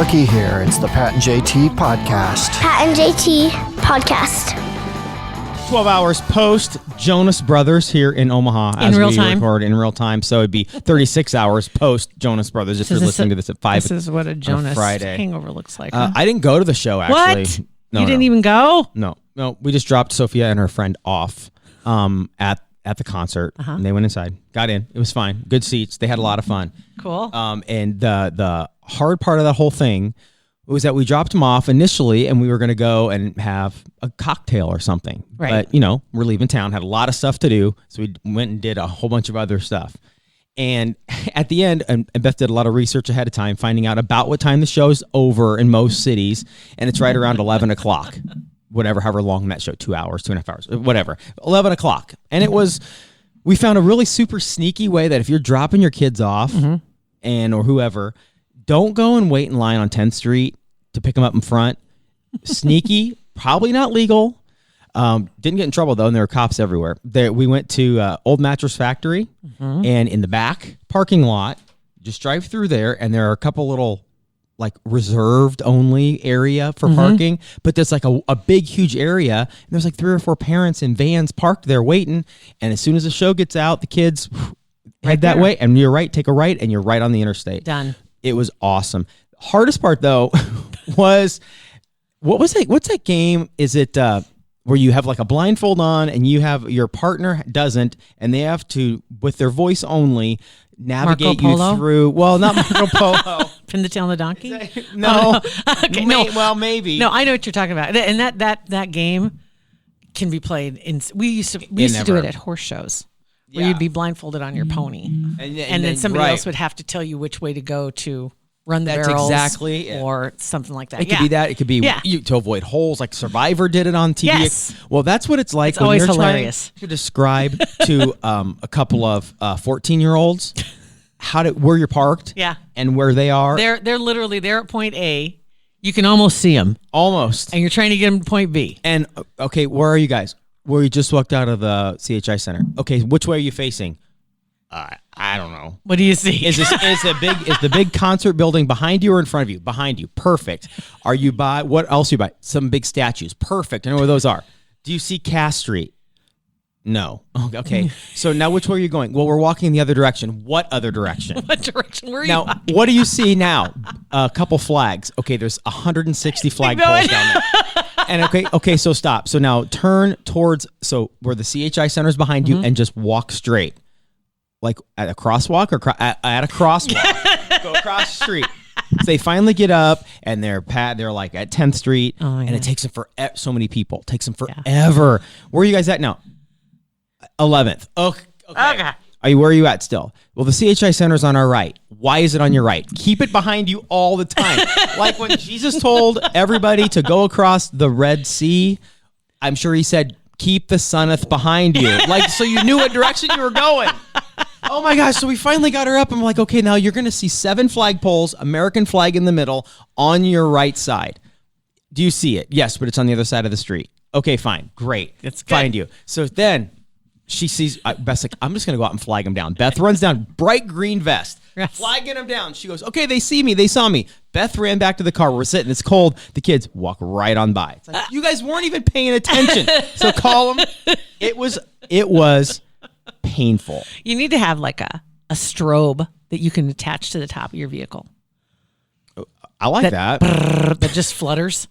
Rookie here. It's the Pat and JT podcast. Pat and JT podcast. 12 hours post Jonas Brothers here in Omaha as we record in real time. So it'd be 36 hours post Jonas Brothers if you're listening to this at 5. This is what a Jonas Friday hangover looks like. Huh? I didn't go to the show, actually. What? No, you didn't even go? No. We just dropped Sophia and her friend off at the concert. And they went inside. Got in. It was fine. Good seats. They had a lot of fun. Cool. And the hard part of that whole thing was that we dropped them off initially and we were going to go and have a cocktail or something. Right. But, we're leaving town, had a lot of stuff to do. So we went and did a whole bunch of other stuff. And at the end, and Beth did a lot of research ahead of time, finding out about what time the show's over in most cities. And it's right around 11 o'clock, however long that show, 2 hours, 2.5 hours, whatever, 11 o'clock. And we found a really super sneaky way that if you're dropping your kids off or whoever, don't go and wait in line on 10th Street to pick them up in front. Sneaky, probably not legal. Didn't get in trouble, though, and there were cops everywhere. We went to Old Mattress Factory, and in the back parking lot, just drive through there, and there are a couple little, reserved only area for parking, but there's a big, huge area, and there's 3 or 4 parents in vans parked there waiting, and as soon as the show gets out, the kids head that way, and you're right, take a right, and you're right on the interstate. Done. It was awesome. Hardest part, though, was, what's that game? Is it where you have a blindfold on and you have your partner doesn't, and they have to, with their voice only, navigate you through. Well, not Marco Polo. Pin the tail on the donkey? No. Okay, no. Well, maybe. No, I know what you're talking about. And that game can be played in. We used to do it at horse shows. Where you'd be blindfolded on your pony, and then somebody else would have to tell you which way to go to run the barrels, exactly it. Or something like that. It could be that. It could be to avoid holes, like Survivor did it on TV. Yes. Well, that's what it's like It's when always you're hilarious. trying to describe to a couple of 14-year-olds where you're parked, and where they are. They're literally at point A. You can almost see them, almost, and you're trying to get them to point B. And okay, where are you guys? Where you just walked out of the CHI Center. Okay, which way are you facing? I don't know. What do you see? Is the big concert building behind you or in front of you? Behind you. Perfect. Are you by, what else are you by? Some big statues. Perfect. I know where those are. Do you see Cass Street? No. Okay. So now which way are you going? Well, we're walking in the other direction. What other direction? What direction were you now, walking? What do you see now? A couple flags. Okay, there's 160 flagpoles down there. And okay, so stop. So now turn towards, where the CHI Center is behind you, and just walk straight. Like at a crosswalk or at a crosswalk. Go across the street. So they finally get up and they're at 10th Street, and it takes them so many people. It takes them forever. Where are you guys at now? 11th. Okay. Where are you at still? Well, the CHI Center's on our right. Why is it on your right? Keep it behind you all the time. Like when Jesus told everybody to go across the Red Sea, I'm sure he said, keep the sunneth behind you. So you knew what direction you were going. Oh my gosh. So we finally got her up. I'm like, okay, now you're going to see 7 flagpoles, American flag in the middle on your right side. Do you see it? Yes, but it's on the other side of the street. Okay, fine. Great. That's good. Find you. So then she sees, Beth's like, I'm just going to go out and flag them down. Beth runs down, bright green vest, flagging them down. She goes, okay, they see me. They saw me. Beth ran back to the car. We're sitting. It's cold. The kids walk right on by. It's like, you guys weren't even paying attention. So call them. It was painful. You need to have a strobe that you can attach to the top of your vehicle. I like that. That just flutters.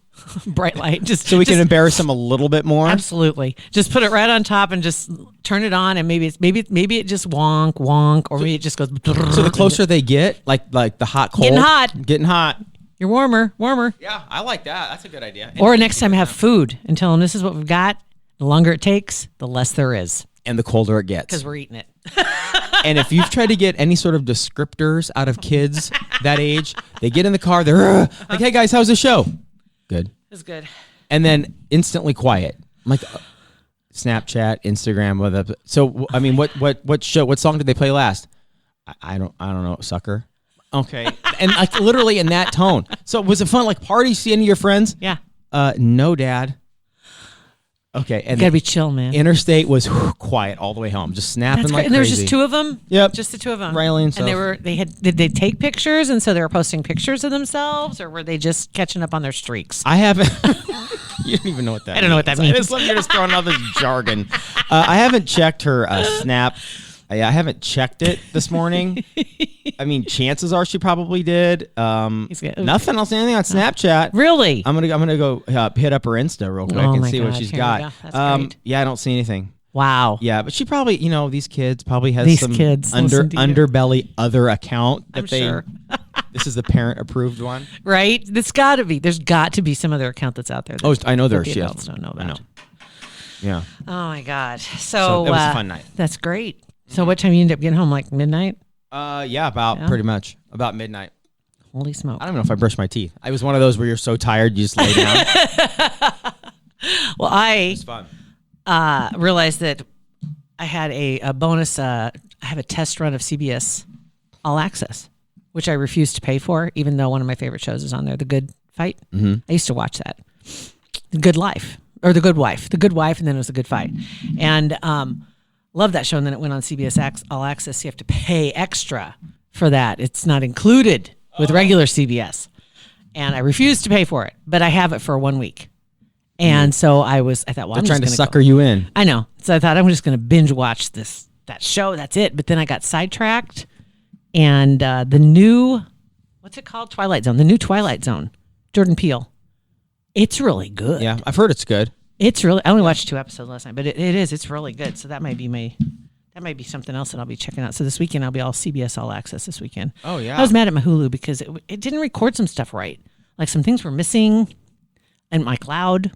Bright light. So we can embarrass them a little bit more? Absolutely. Just put it right on top and just turn it on, and maybe it just wonk, or maybe it just goes. So the closer they get, like the hot cold. Getting hot. You're warmer. Yeah, I like that. That's a good idea. Or next time have food and tell them this is what we've got. The longer it takes, the less there is. And the colder it gets. Because we're eating it. And if you've tried to get any sort of descriptors out of kids that age, they get in the car, they're like, hey guys, how's the show? Good. It's good. And then instantly quiet. I'm like, Snapchat, Instagram. So, I mean, what song did they play last? I don't know. Sucker. Okay. And literally in that tone. So was it fun? Party, see any of your friends? Yeah. No, Dad. Okay, and you gotta be chill, man. Interstate was quiet all the way home, just snapping like crazy. And there was just two of them. Yep, just the two of them. Riley and Soph. And did they take pictures, and so they were posting pictures of themselves, or were they just catching up on their streaks? I haven't. You don't even know what that. I don't know what that means. You're just throwing all this jargon. I haven't checked her Snap. I haven't checked it this morning. I mean, chances are she probably did. Nothing else, anything on Snapchat. Really? I'm gonna go hit up her Insta real quick and see what she's got. That's great. Yeah, I don't see anything. Wow. Yeah, but she probably, these kids probably has These some kids underbelly other account that I'm sure. This is the parent approved one, right? There's got to be some other account that's out there. I know there the is. adults don't know about. I know. Yeah. Oh my God. So that was a fun night. That's great. So what time you end up getting home? Like midnight? Pretty much about midnight. Holy smoke! I don't know if I brushed my teeth. I was one of those where you're so tired you just lay down. Well, It's fun. Realized that I had a bonus. I have a test run of CBS All Access, which I refused to pay for, even though one of my favorite shows is on there, The Good Fight. Mm-hmm. I used to watch that. The Good Life, or The Good Wife. The Good Wife, and then it was The Good Fight. And love that show, and then it went on CBS All Access. You have to pay extra for that. It's not included with regular CBS. And I refused to pay for it, but I have it for 1 week. And so I thought, well, they're trying to sucker you in. I know. So I thought I'm just going to binge watch that show. That's it. But then I got sidetracked, and the new, what's it called? Twilight Zone. The new Twilight Zone. Jordan Peele. It's really good. Yeah, I've heard it's good. It's really. I only watched 2 episodes last night, but it is. It's really good. So that might be something else that I'll be checking out. So this weekend I'll be all CBS All Access this weekend. Oh yeah. I was mad at my Hulu because it didn't record some stuff right. Like some things were missing, and my cloud.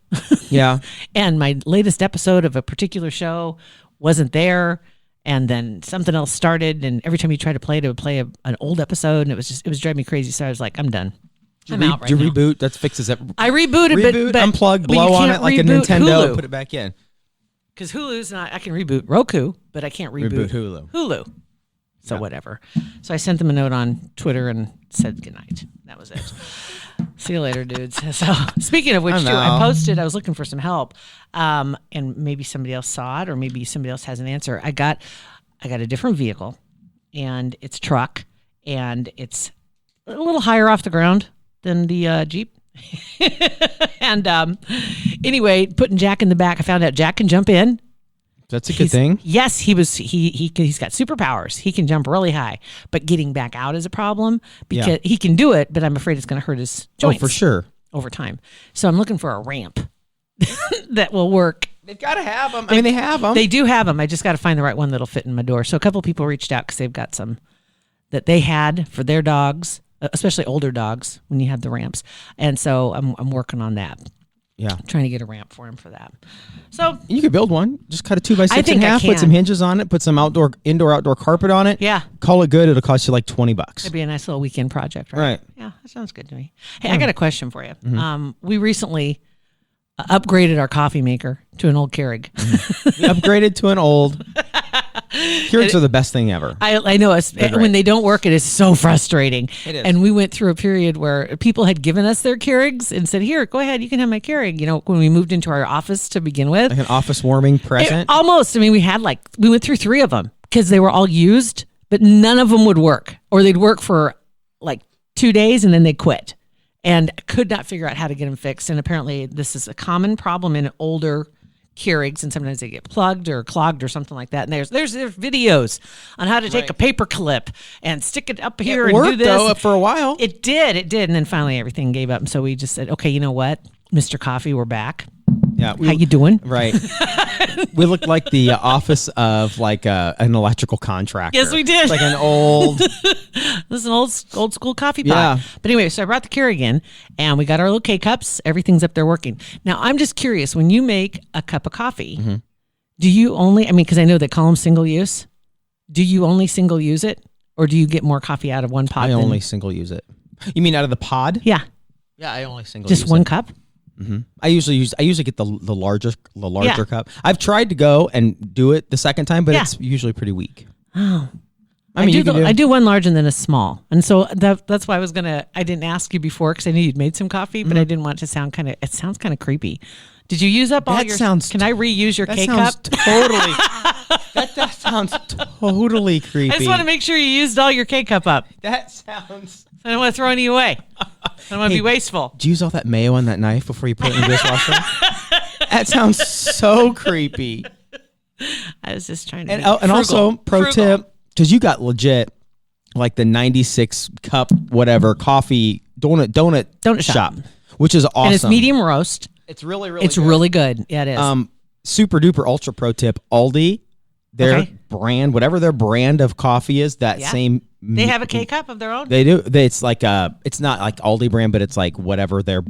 Yeah. And my latest episode of a particular show wasn't there, and then something else started, and every time you try to play it, it would play an old episode, and it was driving me crazy. So I was like, I'm done. I'm out right now. Did you reboot? That fixes it. I rebooted, but unplug, blow on it like a Nintendo, put it back in. Because Hulu's not, I can reboot Roku, but I can't reboot Hulu. So whatever. So I sent them a note on Twitter and said goodnight. That was it. See you later, dudes. So speaking of which, I was looking for some help, and maybe somebody else saw it, or maybe somebody else has an answer. I got a different vehicle, and it's a truck, and it's a little higher off the ground than the Jeep. And anyway, putting Jack in the back, I found out Jack can jump in. That's a good thing. Yes, he's got superpowers. He can jump really high, but getting back out is a problem because he can do it, but I'm afraid it's going to hurt his joints. Oh, for sure. Over time. So I'm looking for a ramp that will work. They've got to have them. They have them. They do have them. I just got to find the right one that'll fit in my door. So a couple of people reached out because they've got some that they had for their dogs, especially older dogs, when you have the ramps. And so I'm working on that. Yeah. Trying to get a ramp for him for that. So you could build one. Just cut a 2x6 in half, put some hinges on it, put some indoor-outdoor carpet on it. Yeah. Call it good. It'll cost you like $20. It'd be a nice little weekend project, right? Right. Yeah, that sounds good to me. Hey, I got a question for you. Mm-hmm. We recently upgraded our coffee maker to an old Keurig. We upgraded to an old. Keurigs are the best thing ever. I know. When they don't work, it is so frustrating. It is. And we went through a period where people had given us their Keurigs and said, "Here, go ahead, you can have my Keurig." When we moved into our office to begin with, like an office warming present. Almost. I mean, we went through 3 of them because they were all used, but none of them would work, or they'd work for like 2 days and then they quit, and could not figure out how to get them fixed. And apparently, this is a common problem in older Keurigs, and sometimes they get plugged or clogged or something like that. And there's videos on how to take a paper clip and stick it up here and do this. It worked though for a while. It did, and then finally everything gave up. And so we just said, okay, you know what, Mr. Coffee, we're back. Yeah, how you doing? Right. We looked like the office of like an electrical contractor. Yes, we did. Like an old. This is an old school coffee pot. Yeah. But anyway, so I brought the Keurig in, and we got our little K-cups. Everything's up there working. Now, I'm just curious, when you make a cup of coffee, do you only, because I know they call them single use, do you only single use it, or do you get more coffee out of one pod? I only single use it. You mean out of the pod? Yeah. Yeah, I only single use it. Just one cup? Mm-hmm. I usually get the larger cup. I've tried to go and do it the second time, but it's usually pretty weak. Oh, I do one large and then a small, and so that's why I didn't ask you before because I knew you'd made some coffee, but I didn't want it to sound it sounds kind of creepy Did you use up all That your? sounds Can I reuse your That K sounds cup? totally. that sounds totally creepy. I just want to make sure you used all your K cup up. That sounds. I don't want to throw any away. I don't want to be wasteful. Did you use all that mayo on that knife before you put it in the dishwasher? That sounds so creepy. I was just trying to. And also, pro tip, because you got legit like the 96 cup whatever coffee donut shop, which is awesome. And it's medium roast. It's really good. Really good. Yeah, it is. Super duper ultra pro tip. Aldi, their brand, whatever their brand of coffee is, same. They have a K cup of their own. They do. It's like it's not like Aldi brand, but it's like whatever their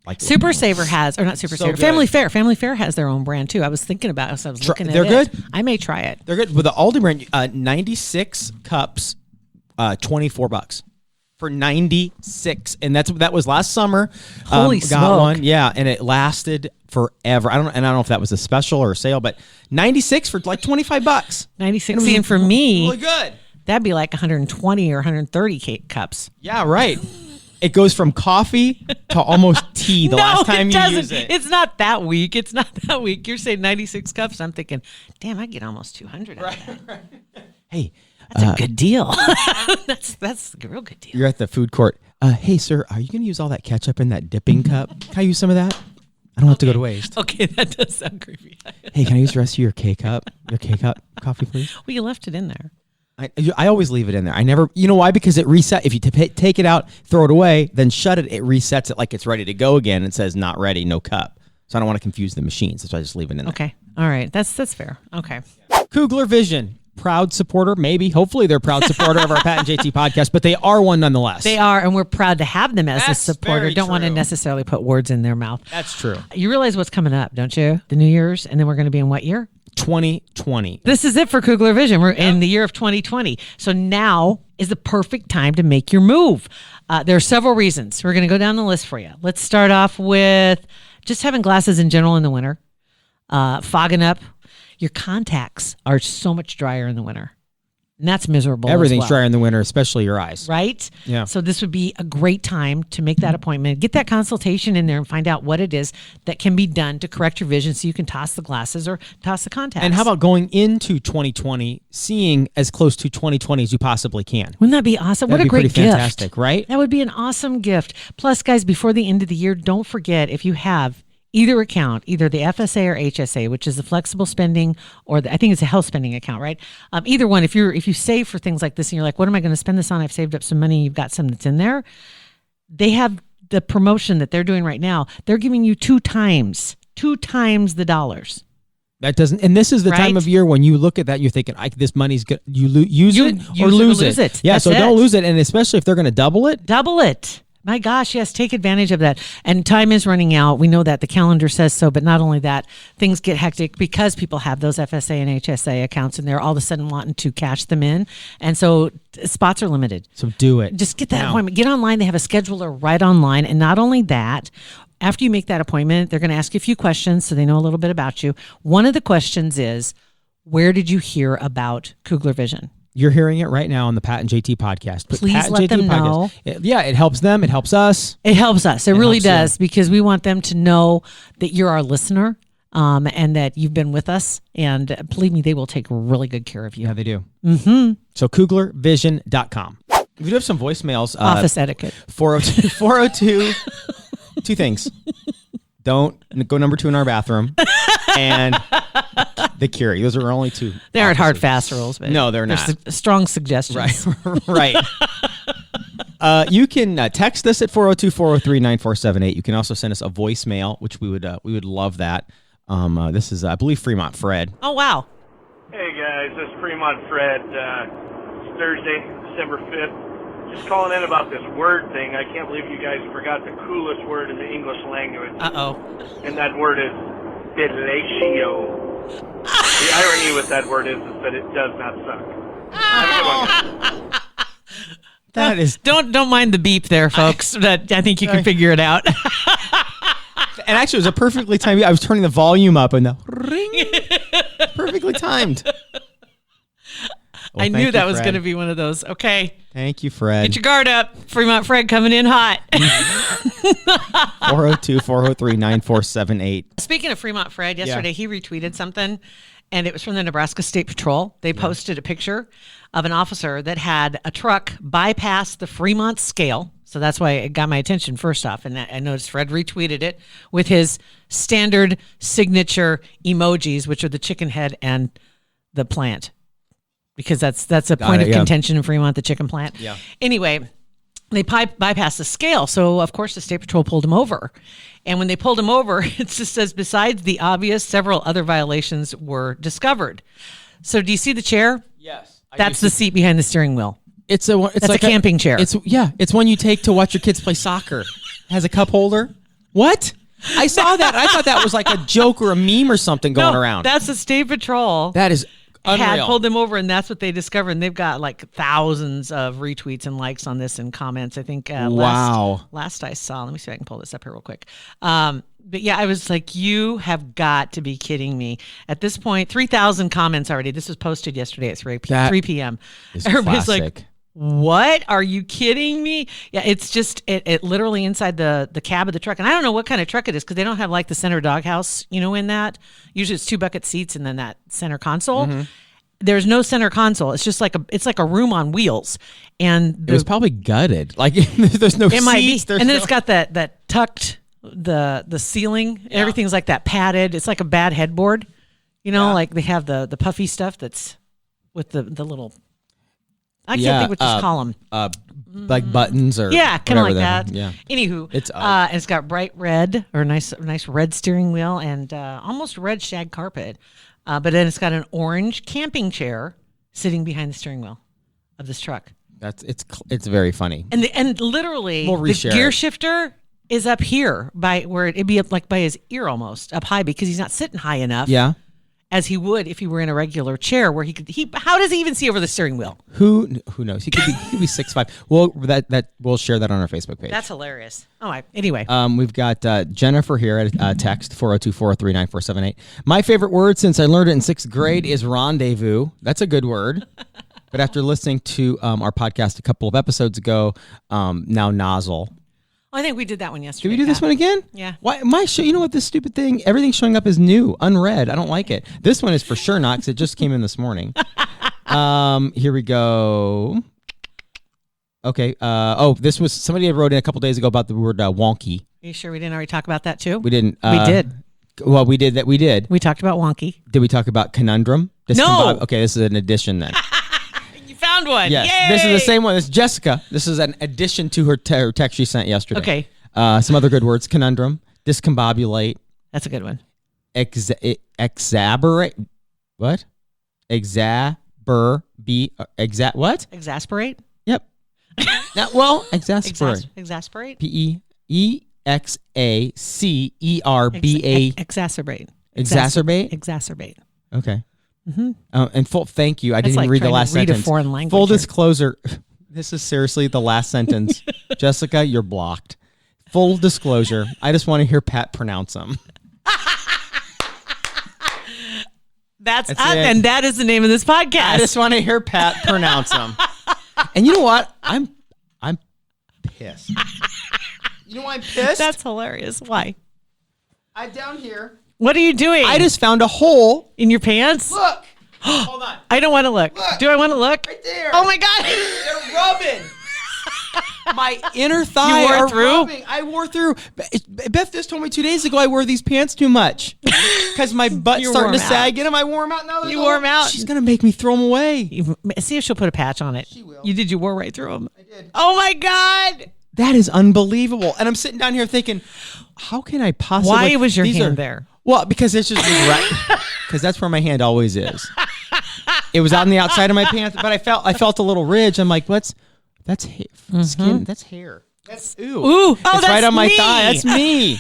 like. Super Saver has, or not Super Saver. Family Fare. Family Fare has their own brand too. I was thinking about it. So I was looking at it. They're good. I may try it. They're good with the Aldi brand. 96 cups, $24 for 96, and that was last summer. Holy got smoke! One, yeah, and it lasted forever. I don't know if that was a special or a sale, but 96 for like $25. 96, and for me, really good. That'd be like 120 or 130 cups. Yeah, right. It goes from coffee to almost tea the last time you use it. It's not that weak. It's not that weak. You're saying 96 cups. I'm thinking, damn, I get almost 200 out of that. Hey. That's a good deal. That's a real good deal. You're at the food court. Hey, sir, are you going to use all that ketchup in that dipping cup? Can I use some of that? I don't want to go to waste. Okay, that does sound creepy. Hey, can I use the rest of your K-cup? Your K-cup coffee, please? Well, you left it in there. I always leave it in there. I never, you know why? Because it reset. If you take it out, throw it away, then shut it, it resets it like it's ready to go again and says not ready, no cup. So I don't want to confuse the machines. So I just leave it in there. Okay. All right. That's fair. Okay. Kugler Vision. Proud supporter, maybe. Hopefully they're a proud supporter of our Pat and JT podcast, but they are one nonetheless. They are, and we're proud to have them as a supporter. Very Don't want to true. necessarily put words in their mouth. That's true. You realize what's coming up, don't you? The New Year's, and then we're going to be in what year? 2020. This is it for Kugler Vision. We're in the year of 2020. So now is the perfect time to make your move. There are several reasons. We're going to go down the list for you. Let's start off with just having glasses in general in the winter, fogging up. Your contacts are so much drier in the winter. And that's miserable. Everything's as well. drier in the winter, especially your eyes. Right? Yeah. So this would be a great time to make that appointment, get that consultation in there and find out what it is that can be done to correct your vision so you can toss the glasses or toss the contacts. And how about going into 2020, seeing as close to 2020 as you possibly can? Wouldn't that be awesome? That'd what a be great pretty gift. fantastic, right? That would be an awesome gift. Plus, guys, before the end of the year, don't forget if you have either account, either the FSA or HSA, which is the flexible spending, or I think it's a health spending account, right? Either one. If you save for things like this and you're like, what am I going to spend this on? I've saved up some money. You've got some that's in there. They have the promotion that they're doing right now. They're giving you two times the dollars. That doesn't, and this is the time of year when you look at that, you're thinking, this money's good. You use it or lose it. Yeah, That's so it. don't lose it, and especially if they're going to double it. Double it. My gosh, yes, take advantage of that. And time is running out. We know that the calendar says so, but not only that, things get hectic because people have those FSA and HSA accounts and they're all of a sudden wanting to cash them in. And so spots are limited. So do it. Just get that appointment. Get online. They have a scheduler right online. And not only that, after you make that appointment, they're going to ask you a few questions so they know a little bit about you. One of the questions is, where did you hear about Kugler Vision? You're hearing it right now on the Pat and JT podcast. Please let them know. It helps them. It helps us. It helps us. It really does, because we want them to know that you're our listener and that you've been with us. And believe me, they will take really good care of you. Yeah, they do. Mm-hmm. So KuglerVision.com. We do have some voicemails. Office etiquette. 402. Two things. Don't go number 2 in our bathroom. And the Curie. Those are our only two. They aren't hard, fast rules. But no, they're not. Strong suggestions. Right. You can text us at 402-403-9478. You can also send us a voicemail, which we would love that. This is, I believe, Fremont Fred. Oh, wow. Hey, guys. This is Fremont Fred. It's Thursday, December 5th. Just calling in about this word thing. I can't believe you guys forgot the coolest word in the English language. Uh-oh. And that word is fellatio. The irony with that word is that it does not suck. Have a good one, guys. That is... Don't mind the beep there, folks. I think you can figure it out. And actually, it was a perfectly timed... I was turning the volume up and the ring. Perfectly timed. I knew that was going to be one of those. Okay. Thank you, Fred. Get your guard up. Fremont Fred coming in hot. 402-403-9478. Speaking of Fremont Fred, yesterday he retweeted something, and it was from the Nebraska State Patrol. They posted a picture of an officer that had a truck bypass the Fremont scale. So that's why it got my attention first off. And I noticed Fred retweeted it with his standard signature emojis, which are the chicken head and the plant. Because that's a point of contention in Fremont, the chicken plant. Yeah. Anyway, they bypassed the scale. So, of course, the State Patrol pulled him over. And when they pulled him over, it just says, besides the obvious, several other violations were discovered. So do you see the chair? Yes. That's the seat behind the steering wheel. It's like a camping chair. It's one you take to watch your kids play soccer. It has a cup holder. What? I saw that. I thought that was like a joke or a meme or something going around. That's the State Patrol. That is unreal. Had pulled them over, and that's what they discovered. And they've got like thousands of retweets and likes on this and comments. I think last I saw. Let me see if I can pull this up here real quick. But yeah, I was like, you have got to be kidding me. At this point, 3,000 comments already. This was posted yesterday at 3 p.m. Everybody's classic. Like, what? Are you kidding me? Yeah, it's just it literally inside the cab of the truck. And I don't know what kind of truck it is because they don't have like the center doghouse, in that. Usually it's 2 bucket seats and then that center console. Mm-hmm. There's no center console. It's just like a room on wheels. And it was probably gutted. Like there's no seats. Might be. And then it's got that tucked the ceiling. Yeah. Everything's like that padded. It's like a bad headboard. Like they have the puffy stuff that's with the little I can't think what to call them. Like buttons or kind of like that. Yeah. Anywho, and it's got bright red or nice red steering wheel and almost red shag carpet. But then it's got an orange camping chair sitting behind the steering wheel of this truck. It's very funny. And literally the gear shifter is up here by where it'd be up like by his ear almost up high because he's not sitting high enough. Yeah. As he would if he were in a regular chair where how does he even see over the steering wheel? Who knows? He could be 6'5". We'll share that on our Facebook page. That's hilarious. All right. Anyway. We've got Jennifer here at text 402-403-9478. My favorite word since I learned it in 6th grade is rendezvous. That's a good word. But after listening to our podcast a couple of episodes ago, now nozzle. I think we did that one yesterday. Did we do this one again? Yeah. Why my show? You know what? This stupid thing. Everything's showing up as new, unread. I don't like it. This one is for sure not because it just came in this morning. Here we go. Okay. This was somebody had wrote in a couple days ago about the word wonky. Are you sure we didn't already talk about that too? We didn't. We did. Well, we did that. We did. We talked about wonky. Did we talk about conundrum? No. Okay, this is an addition then. Found one. Yes, Yay! This is the same one. This is Jessica. This is an addition to her text she sent yesterday. Okay. Some other good words: conundrum, discombobulate. That's a good one. Exasperate. What? What? Exasperate. Yep. Exasperate. Exasperate. PEXACERBA. Exacerbate. Exacerbate. Exacerbate. Okay. Mm-hmm. And thank you. I didn't even read the last sentence. Read a foreign language. Full disclosure. This is seriously the last sentence. Jessica, you're blocked. Full disclosure. I just want to hear Pat pronounce them. That's and that is the name of this podcast. I just want to hear Pat pronounce them. And you know what? I'm pissed. You know why I'm pissed? That's hilarious. Why? I'm down here. What are you doing? I just found a hole in your pants. Look. Hold on. I don't want to look. Do I want to look? Right there. Oh my God. They're rubbing. My inner thigh you wore through? Rubbing. I wore through. Beth just told me 2 days ago I wore these pants too much because my butt's starting to sag in them. I wore them out now. You wore them out. She's gonna make me throw them away. See if she'll put a patch on it. She will. You wore right through them. I did. Oh my God. That is unbelievable. And I'm sitting down here thinking, how can I possibly? Why was your hand there? Well, because it's just right. Because that's where my hand always is. It was on the outside of my pants, but I felt a little ridge. I'm like, that's skin. That's hair. That's ooh. Oh, it's that's right on my me. thigh. That's me.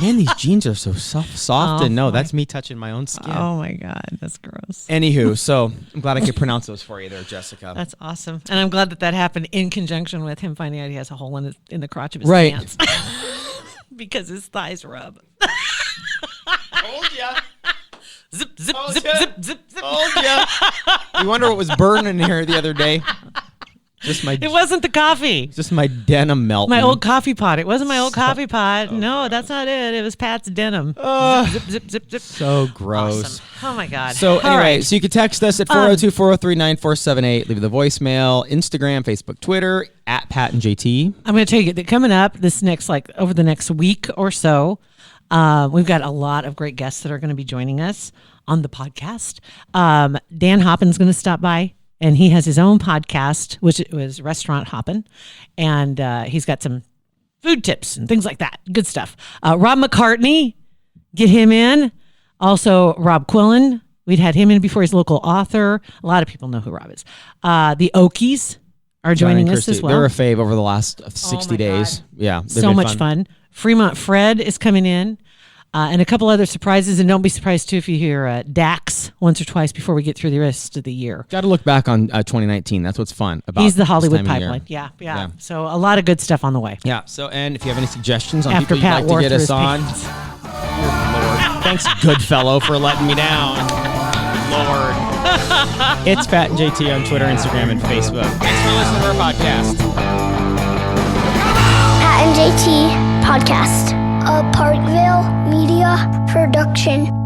Man, these jeans are so soft and no, that's me touching my own skin. Oh my God, that's gross. Anywho, so I'm glad I could pronounce those for you there, Jessica. That's awesome, and I'm glad that happened in conjunction with him finding out he has a hole in the crotch of his pants because his thighs rub. Told ya. Zip, zip, Oh, zip, yeah. zip, zip, zip. Oh yeah. You wonder what was burning here the other day. It wasn't the coffee. Just my denim melt. My old coffee pot. It wasn't my old coffee pot. No, that's not it. It was Pat's denim. Zip, zip, zip, zip. So gross. Awesome. Oh my God. So All anyway, right. so you can text us at 402-403-9478. Leave the voicemail, Instagram, Facebook, Twitter, at Pat and JT. I'm going to tell you that coming up over the next week or so, we've got a lot of great guests that are going to be joining us on the podcast. Dan Hoppin's going to stop by. And he has his own podcast, which was Restaurant Hoppin'. And he's got some food tips and things like that. Good stuff. Rob McCartney, get him in. Also, Rob Quillen. We'd had him in before. He's a local author. A lot of people know who Rob is. The Okies are joining us as well. They're a fave over the last 60 days. God. Yeah. So much fun. Fremont Fred is coming in. And a couple other surprises. And don't be surprised, too, if you hear Dax once or twice before we get through the rest of the year. Got to look back on 2019. That's what's fun about He's the Hollywood this time of year. pipeline. Yeah. So a lot of good stuff on the way. Yeah. So, and if you have any suggestions on After people Pat you'd like wore to get through us his on, pants. Lord. Thanks, Goodfellow, for letting me down. Lord. It's Pat and JT on Twitter, Instagram, and Facebook. Thanks for listening to our podcast. Pat and JT Podcast. A Parkville Media Production.